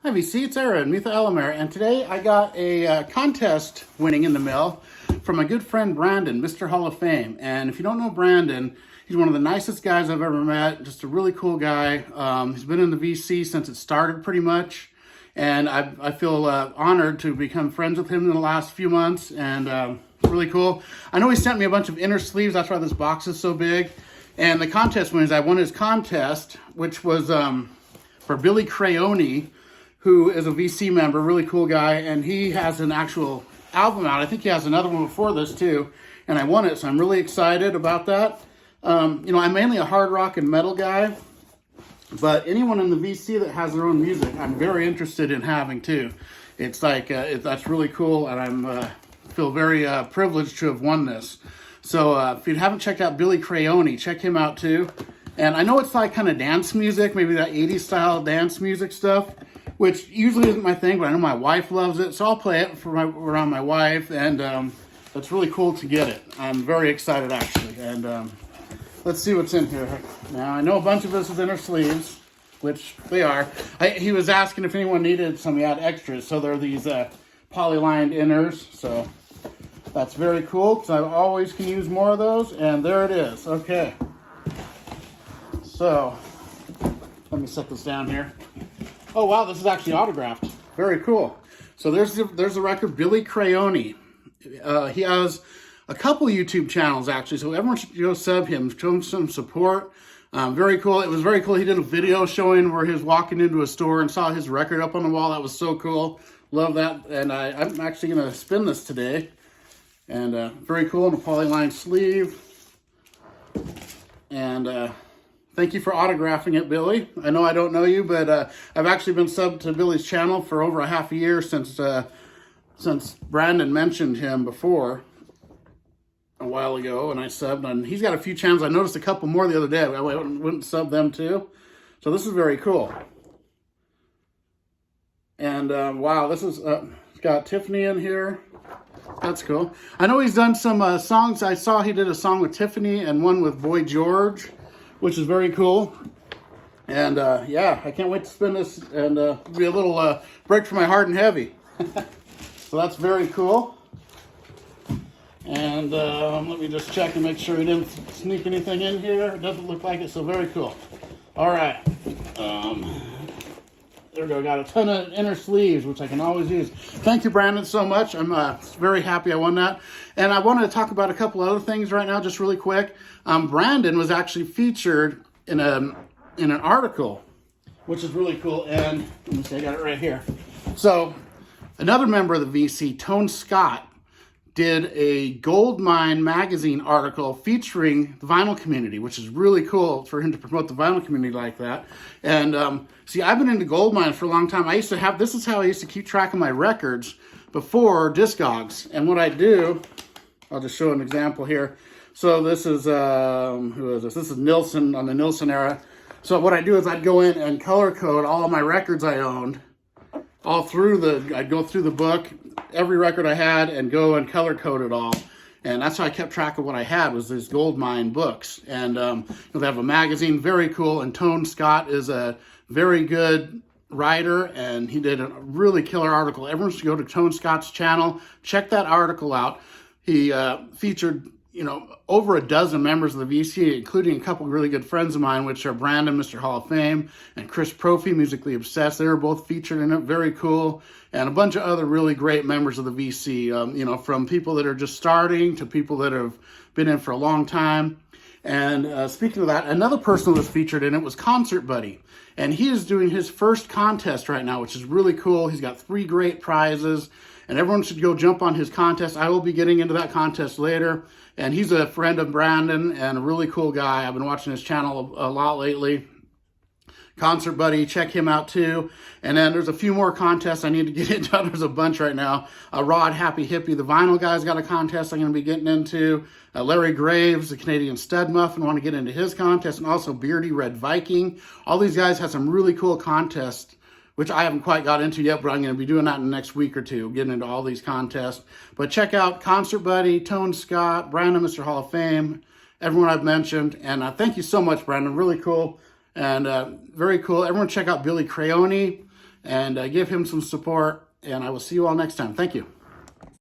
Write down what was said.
Hi VC, it's Aaron, Mitha Elamer, and today I got a contest winning in the mail from my good friend Brandon, Mr. Hall of Fame. And if you don't know Brandon, he's one of the nicest guys I've ever met, just a really cool guy. He's been in the VC since it started pretty much, and I feel honored to become friends with him in the last few months, and really cool. I know he sent me a bunch of inner sleeves, that's why this box is so big. And the contest winners, I won his contest, which was for Billy Crayoni, who is a VC member, really cool guy, and he has an actual album out. I think he has another one before this too, and I won it, so I'm really excited about that. You know, I'm mainly a hard rock and metal guy, but anyone in the VC that has their own music, I'm very interested in having too. It's like, that's really cool, and I'm feel very privileged to have won this. So if you haven't checked out Billy Crayoni, check him out too. And I know it's like kind of dance music, maybe that 80s style dance music stuff, which usually isn't my thing, but I know my wife loves it, so I'll play it for around my wife, and it's really cool to get it. I'm very excited, actually, and let's see what's in here. Now, I know a bunch of this is inner sleeves, which they are. He was asking if anyone needed some, he had extras, so there are these poly-lined inners, so that's very cool, because I always can use more of those, and there it is. Okay, so let me set this down here. Oh wow, this is actually autographed. Very cool. So there's the record, Billy Crayoni. He has a couple YouTube channels actually, so everyone should go sub him, show him some support. Very cool. It was very cool. He did a video showing where he was walking into a store and saw his record up on the wall. That was so cool. Love that. And I'm actually going to spin this today. And very cool in a polyline sleeve. And thank you for autographing it, Billy. I know I don't know you, but I've actually been subbed to Billy's channel for over a half a year since Brandon mentioned him before a while ago, and I subbed. And he's got a few channels. I noticed a couple more the other day. I wouldn't sub them too. So this is very cool. And wow, this is it's got Tiffany in here. That's cool. I know he's done some songs. I saw he did a song with Tiffany and one with Boy George, which is very cool. And yeah, I can't wait to spin this and be a little break for my hard and heavy. So that's very cool. And let me just check and make sure he didn't sneak anything in here. It doesn't look like it, so very cool. All right. There we go. Got a ton of inner sleeves, which I can always use. Thank you, Brandon, so much. I'm very happy I won that. And I wanted to talk about a couple other things right now, just really quick. Brandon was actually featured in an article, which is really cool. And let me see, I got it right here. So another member of the VC, Tone Scott, did a Goldmine magazine article featuring the vinyl community, which is really cool for him to promote the vinyl community like that. And see, I've been into Goldmine for a long time. I used to have, this is how I used to keep track of my records before Discogs. And what I do, I'll just show an example here. So this is, who is this? This is Nilsson, on the Nilsson era. So what I do is I'd go in and color code all of my records I owned, all through I'd go through the book, every record I had, and go and color code it all. And that's how I kept track of what I had, was these Goldmine books. And they have a magazine, very cool. And Tone Scott is a very good writer, and he did a really killer article. Everyone should go to Tone Scott's channel, check that article out. He featured, over a dozen members of the VC, including a couple of really good friends of mine, which are Brandon, Mr. Hall of Fame, and Chris Mrhoffame, Musically Obsessed. They were both featured in it, very cool. And a bunch of other really great members of the VC, from people that are just starting to people that have been in for a long time. And speaking of that, another person that was featured in it was Concert Buddy. And he is doing his first contest right now, which is really cool. He's got 3 great prizes, and everyone should go jump on his contest. I will be getting into that contest later. And he's a friend of Brandon and a really cool guy. I've been watching his channel a lot lately. Concert Buddy, check him out too. And then there's a few more contests I need to get into. There's a bunch right now. Rod Happy Hippie, the vinyl guy's got a contest I'm going to be getting into. Larry Graves, the Canadian Stud Muffin, want to get into his contest. And also Beardy Red Viking. All these guys have some really cool contests, which I haven't quite got into yet, but I'm going to be doing that in the next week or two, getting into all these contests. But check out Concert Buddy, Tone Scott, Brandon, Mr. Hall of Fame, everyone I've mentioned. And thank you so much, Brandon. Really cool and very cool. Everyone check out Billy Crayoni. and give him some support. And I will see you all next time. Thank you.